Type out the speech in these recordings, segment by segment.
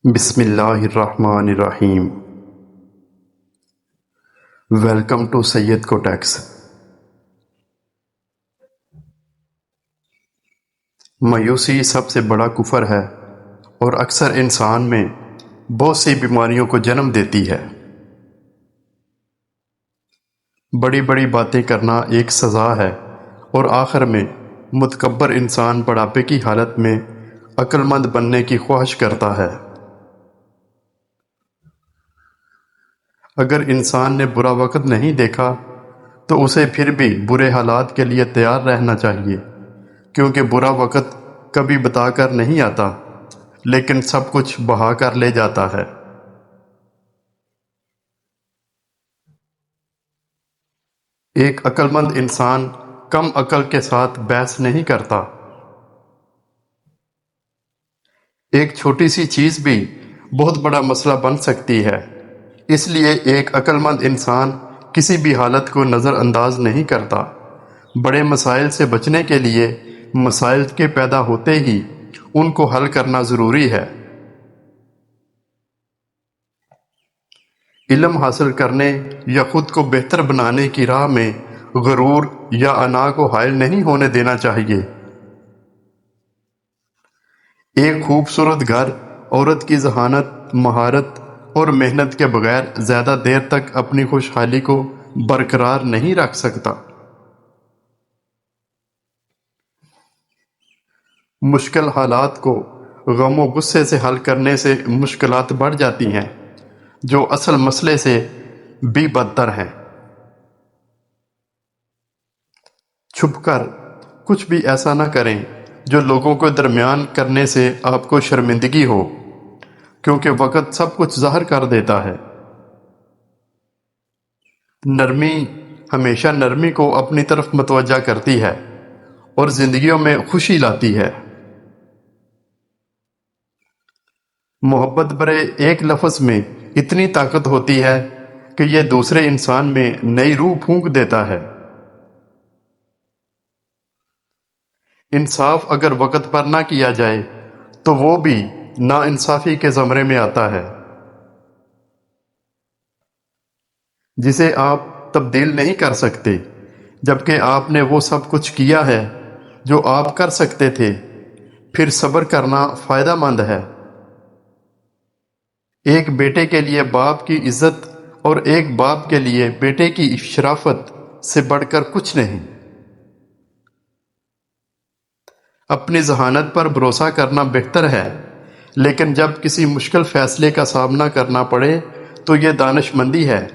بسم اللہ الرحمن الرحیم۔ ویلکم ٹو سید کو ٹیکس۔ مایوسی سب سے بڑا کفر ہے اور اکثر انسان میں بہت سی بیماریوں کو جنم دیتی ہے۔ بڑی بڑی باتیں کرنا ایک سزا ہے اور آخر میں متکبر انسان بڑھاپے کی حالت میں عقل مند بننے کی خواہش کرتا ہے۔ اگر انسان نے برا وقت نہیں دیکھا تو اسے پھر بھی برے حالات کے لیے تیار رہنا چاہیے، کیونکہ برا وقت کبھی بتا کر نہیں آتا لیکن سب کچھ بہا کر لے جاتا ہے۔ ایک عقل مند انسان کم عقل کے ساتھ بحث نہیں کرتا۔ ایک چھوٹی سی چیز بھی بہت بڑا مسئلہ بن سکتی ہے، اس لیے ایک عقل مند انسان کسی بھی حالت کو نظر انداز نہیں کرتا۔ بڑے مسائل سے بچنے کے لیے مسائل کے پیدا ہوتے ہی ان کو حل کرنا ضروری ہے۔ علم حاصل کرنے یا خود کو بہتر بنانے کی راہ میں غرور یا انا کو حائل نہیں ہونے دینا چاہیے۔ ایک خوبصورت گھر عورت کی ذہانت، مہارت اور محنت کے بغیر زیادہ دیر تک اپنی خوشحالی کو برقرار نہیں رکھ سکتا۔ مشکل حالات کو غم و غصے سے حل کرنے سے مشکلات بڑھ جاتی ہیں، جو اصل مسئلے سے بھی بدتر ہیں۔ چھپ کر کچھ بھی ایسا نہ کریں جو لوگوں کو درمیان کرنے سے آپ کو شرمندگی ہو، کیونکہ وقت سب کچھ ظاہر کر دیتا ہے۔ نرمی ہمیشہ نرمی کو اپنی طرف متوجہ کرتی ہے اور زندگیوں میں خوشی لاتی ہے۔ محبت برے ایک لفظ میں اتنی طاقت ہوتی ہے کہ یہ دوسرے انسان میں نئی روح پھونک دیتا ہے۔ انصاف اگر وقت پر نہ کیا جائے تو وہ بھی ناانصافی کے زمرے میں آتا ہے، جسے آپ تبدیل نہیں کر سکتے، جبکہ آپ نے وہ سب کچھ کیا ہے جو آپ کر سکتے تھے۔ پھر صبر کرنا فائدہ مند ہے۔ ایک بیٹے کے لیے باپ کی عزت اور ایک باپ کے لیے بیٹے کی شرافت سے بڑھ کر کچھ نہیں۔ اپنی ذہانت پر بھروسہ کرنا بہتر ہے، لیکن جب کسی مشکل فیصلے کا سامنا کرنا پڑے تو یہ دانش مندی ہے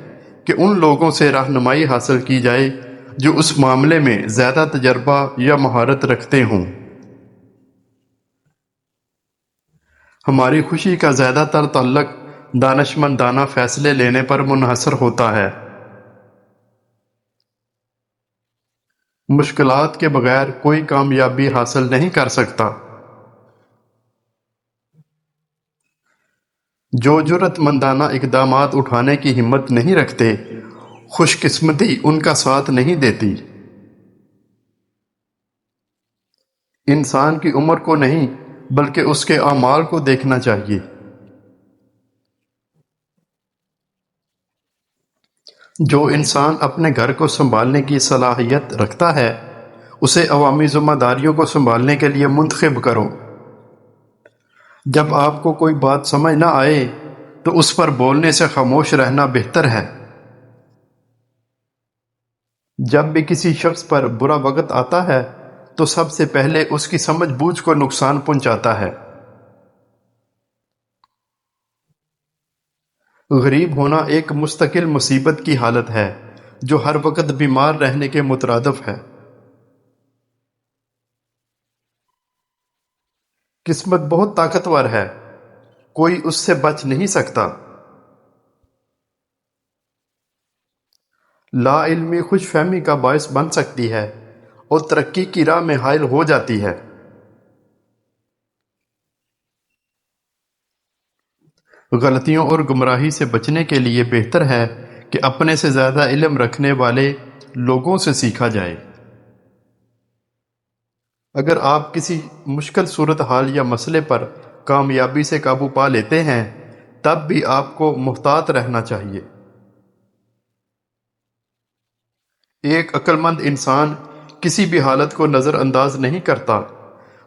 کہ ان لوگوں سے رہنمائی حاصل کی جائے جو اس معاملے میں زیادہ تجربہ یا مہارت رکھتے ہوں۔ ہماری خوشی کا زیادہ تر تعلق دانش مندانہ فیصلے لینے پر منحصر ہوتا ہے۔ مشکلات کے بغیر کوئی کامیابی حاصل نہیں کر سکتا۔ جو جرأت مندانہ اقدامات اٹھانے کی ہمت نہیں رکھتے، خوش قسمتی ان کا ساتھ نہیں دیتی۔ انسان کی عمر کو نہیں بلکہ اس کے اعمال کو دیکھنا چاہیے۔ جو انسان اپنے گھر کو سنبھالنے کی صلاحیت رکھتا ہے اسے عوامی ذمہ داریوں کو سنبھالنے کے لیے منتخب کرو۔ جب آپ کو کوئی بات سمجھ نہ آئے تو اس پر بولنے سے خاموش رہنا بہتر ہے۔ جب بھی کسی شخص پر برا وقت آتا ہے تو سب سے پہلے اس کی سمجھ بوجھ کو نقصان پہنچاتا ہے۔ غریب ہونا ایک مستقل مصیبت کی حالت ہے جو ہر وقت بیمار رہنے کے مترادف ہے۔ قسمت بہت طاقتور ہے، کوئی اس سے بچ نہیں سکتا۔ لا علمی خوش فہمی کا باعث بن سکتی ہے اور ترقی کی راہ میں حائل ہو جاتی ہے۔ غلطیوں اور گمراہی سے بچنے کے لیے بہتر ہے کہ اپنے سے زیادہ علم رکھنے والے لوگوں سے سیکھا جائے۔ اگر آپ کسی مشکل صورتحال یا مسئلے پر کامیابی سے قابو پا لیتے ہیں تب بھی آپ کو محتاط رہنا چاہیے۔ ایک عقل مند انسان کسی بھی حالت کو نظر انداز نہیں کرتا،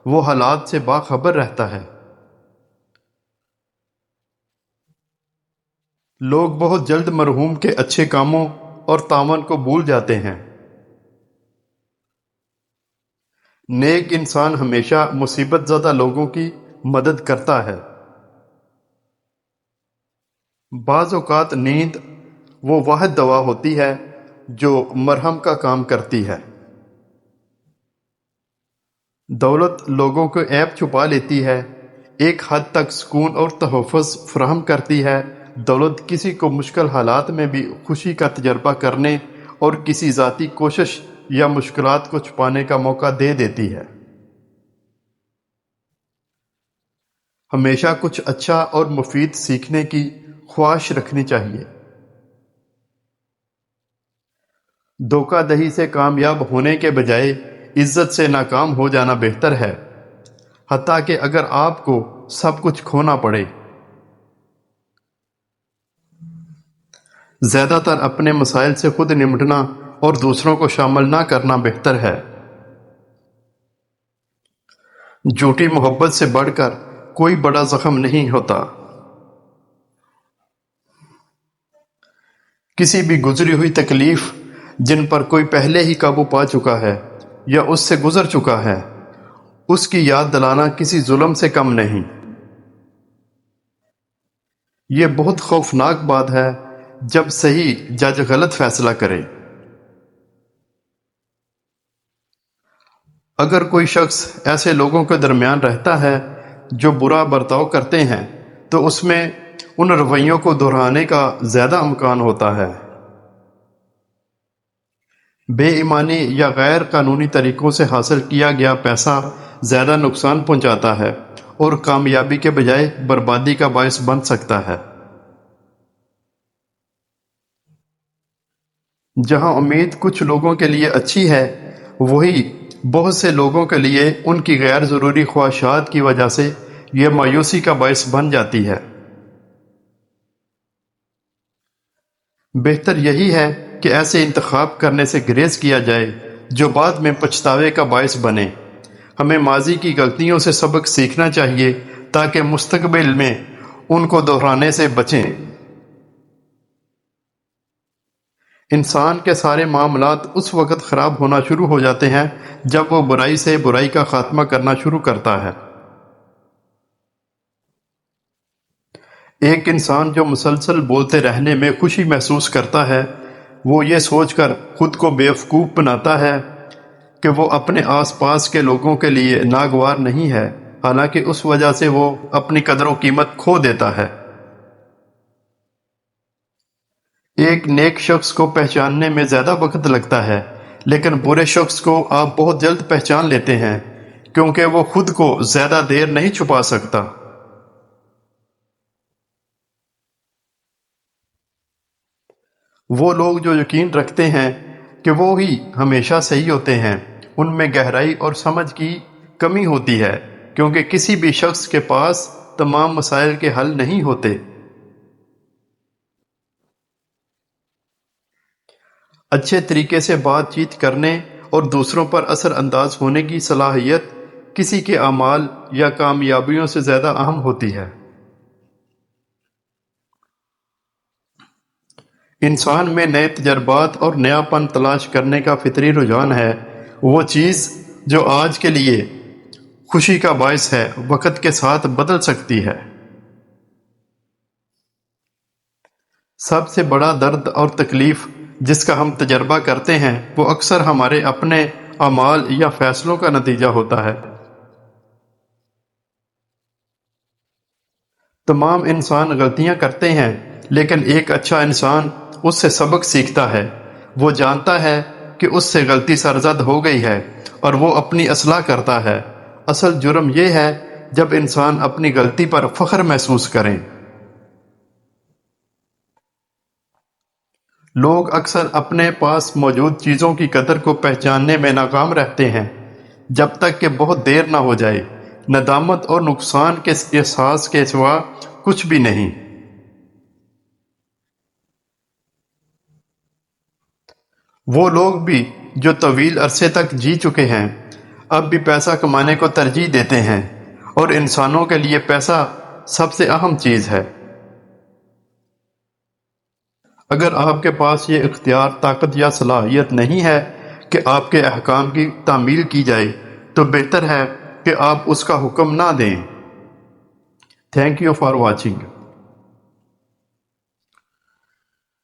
وہ حالات سے باخبر رہتا ہے۔ لوگ بہت جلد مرحوم کے اچھے کاموں اور تعاون کو بھول جاتے ہیں۔ نیک انسان ہمیشہ مصیبت زدہ لوگوں کی مدد کرتا ہے۔ بعض اوقات نیند وہ واحد دوا ہوتی ہے جو مرہم کا کام کرتی ہے۔ دولت لوگوں کو عیب چھپا لیتی ہے، ایک حد تک سکون اور تحفظ فراہم کرتی ہے۔ دولت کسی کو مشکل حالات میں بھی خوشی کا تجربہ کرنے اور کسی ذاتی کوشش یا مشکلات کو چھپانے کا موقع دے دیتی ہے۔ ہمیشہ کچھ اچھا اور مفید سیکھنے کی خواہش رکھنی چاہیے۔ دھوکہ دہی سے کامیاب ہونے کے بجائے عزت سے ناکام ہو جانا بہتر ہے، حتیٰ کہ اگر آپ کو سب کچھ کھونا پڑے۔ زیادہ تر اپنے مسائل سے خود نمٹنا اور دوسروں کو شامل نہ کرنا بہتر ہے۔ جھوٹی محبت سے بڑھ کر کوئی بڑا زخم نہیں ہوتا۔ کسی بھی گزری ہوئی تکلیف جن پر کوئی پہلے ہی قابو پا چکا ہے یا اس سے گزر چکا ہے، اس کی یاد دلانا کسی ظلم سے کم نہیں۔ یہ بہت خوفناک بات ہے جب صحیح جج غلط فیصلہ کرے۔ اگر کوئی شخص ایسے لوگوں کے درمیان رہتا ہے جو برا برتاؤ کرتے ہیں تو اس میں ان رویوں کو دہرانے کا زیادہ امکان ہوتا ہے۔ بے ایمانی یا غیر قانونی طریقوں سے حاصل کیا گیا پیسہ زیادہ نقصان پہنچاتا ہے اور کامیابی کے بجائے بربادی کا باعث بن سکتا ہے۔ جہاں امید کچھ لوگوں کے لیے اچھی ہے، وہی بہت سے لوگوں کے لیے ان کی غیر ضروری خواہشات کی وجہ سے یہ مایوسی کا باعث بن جاتی ہے۔ بہتر یہی ہے کہ ایسے انتخاب کرنے سے گریز کیا جائے جو بعد میں پچھتاوے کا باعث بنے۔ ہمیں ماضی کی غلطیوں سے سبق سیکھنا چاہیے تاکہ مستقبل میں ان کو دہرانے سے بچیں۔ انسان کے سارے معاملات اس وقت خراب ہونا شروع ہو جاتے ہیں جب وہ برائی سے برائی کا خاتمہ کرنا شروع کرتا ہے۔ ایک انسان جو مسلسل بولتے رہنے میں خوشی محسوس کرتا ہے، وہ یہ سوچ کر خود کو بیوقوف بناتا ہے کہ وہ اپنے آس پاس کے لوگوں کے لیے ناگوار نہیں ہے، حالانکہ اس وجہ سے وہ اپنی قدر و قیمت کھو دیتا ہے۔ ایک نیک شخص کو پہچاننے میں زیادہ وقت لگتا ہے، لیکن برے شخص کو آپ بہت جلد پہچان لیتے ہیں کیونکہ وہ خود کو زیادہ دیر نہیں چھپا سکتا۔ وہ لوگ جو یقین رکھتے ہیں کہ وہ ہی ہمیشہ صحیح ہوتے ہیں، ان میں گہرائی اور سمجھ کی کمی ہوتی ہے، کیونکہ کسی بھی شخص کے پاس تمام مسائل کے حل نہیں ہوتے۔ اچھے طریقے سے بات چیت کرنے اور دوسروں پر اثر انداز ہونے کی صلاحیت کسی کے اعمال یا کامیابیوں سے زیادہ اہم ہوتی ہے۔ انسان میں نئے تجربات اور نیا پن تلاش کرنے کا فطری رجحان ہے۔ وہ چیز جو آج کے لیے خوشی کا باعث ہے، وقت کے ساتھ بدل سکتی ہے۔ سب سے بڑا درد اور تکلیف جس کا ہم تجربہ کرتے ہیں، وہ اکثر ہمارے اپنے اعمال یا فیصلوں کا نتیجہ ہوتا ہے۔ تمام انسان غلطیاں کرتے ہیں، لیکن ایک اچھا انسان اس سے سبق سیکھتا ہے۔ وہ جانتا ہے کہ اس سے غلطی سرزد ہو گئی ہے اور وہ اپنی اصلاح کرتا ہے۔ اصل جرم یہ ہے جب انسان اپنی غلطی پر فخر محسوس کریں۔ لوگ اکثر اپنے پاس موجود چیزوں کی قدر کو پہچاننے میں ناکام رہتے ہیں جب تک کہ بہت دیر نہ ہو جائے، ندامت اور نقصان کے احساس کے سوا کچھ بھی نہیں۔ وہ لوگ بھی جو طویل عرصے تک جی چکے ہیں اب بھی پیسہ کمانے کو ترجیح دیتے ہیں، اور انسانوں کے لیے پیسہ سب سے اہم چیز ہے۔ اگر آپ کے پاس یہ اختیار، طاقت یا صلاحیت نہیں ہے کہ آپ کے احکام کی تعمیل کی جائے، تو بہتر ہے کہ آپ اس کا حکم نہ دیں۔ Thank you for watching.